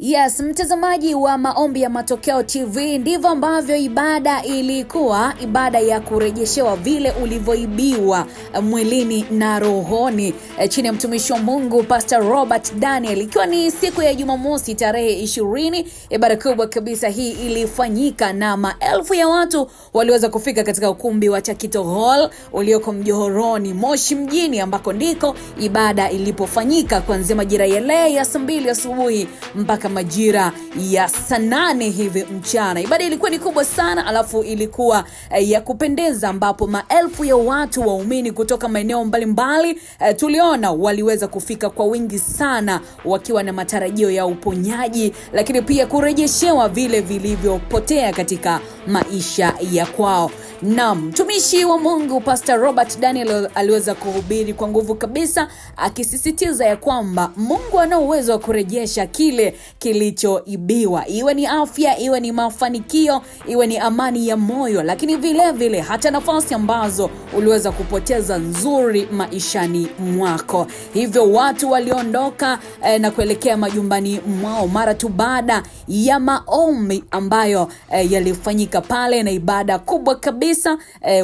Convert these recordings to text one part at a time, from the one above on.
Yes, mtazamaji wa Maombi ya Matokeo TV, ndivyo ambavyo ibada ilikuwa, ibada ya kurejeshewa vile ulivyoibiwa mwilini na rohoni, chini ya mtumishi wa Mungu Pastor Robert Daniel, ikiwa ni siku ya Jumamosi tarehe 20. Ibada kubwa kabisa hii ilifanyika na maelfu ya watu waliweza kufika katika ukumbi wa Chakito Hall ulioko Mjohoroni, Moshi mjini, ambako ndiko ibada ilipofanyika kuanzia majira yale ya saa 2 asubuhi mpaka majira ya saa 8 hivi mchana. Ibada ilikuwa ni kubwa sana, alafu ilikuwa ya kupendeza, ambapo maelfu ya watu waumini kutoka maeneo mbalimbali tuliona waliweza kufika kwa wingi sana, wakiwa na matarajio ya uponyaji, lakini pia kurejeshewa vile vilivyopotea katika maisha ya kwao. Na mtumishi wa Mungu Pastor Robert Daniel aliweza kuhubiri kwa nguvu kabisa, akisisitiza ya kwamba Mungu ana uwezo wa kurejesha kile kilichoibiwa, iwe ni afya, iwe ni mafanikio, iwe ni amani ya moyo, lakini vile vile hata nafasi ambazo uliweza kupoteza nzuri maishani mwako. Hivyo watu waliondoka na kuelekea majumbani mwao mara tu baada ya maombi ambayo yalifanyika pale, na ibada kubwa kabisa,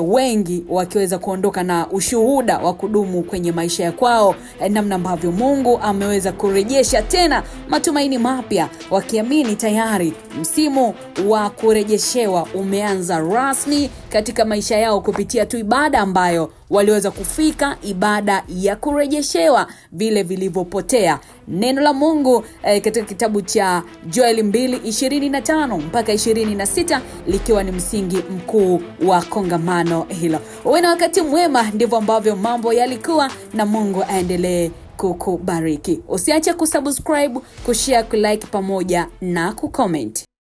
wengi wakiweza kuondoka na ushuhuda wa kudumu kwenye maisha ya kwao, namna ambavyo Mungu ameweza kurejesha tena matumaini mapya, wakiamini tayari msimu wa kurejeshewa umeanza rasmi katika maisha yao kupitia tu ibada ambayo waliweza kufika, ibada ya kurejeshewa vile vilivyopotea. Neno la Mungu katika kitabu cha Joel 2:25 mpaka 26 likiwa ni msingi mkuu wa kongamano hilo. Uwe na wakati mwema, ndivyo ambavyo mambo yalikuwa, na Mungu aendelee kukubariki. Usiache kusubscribe, kushare, kulike pamoja na kucomment.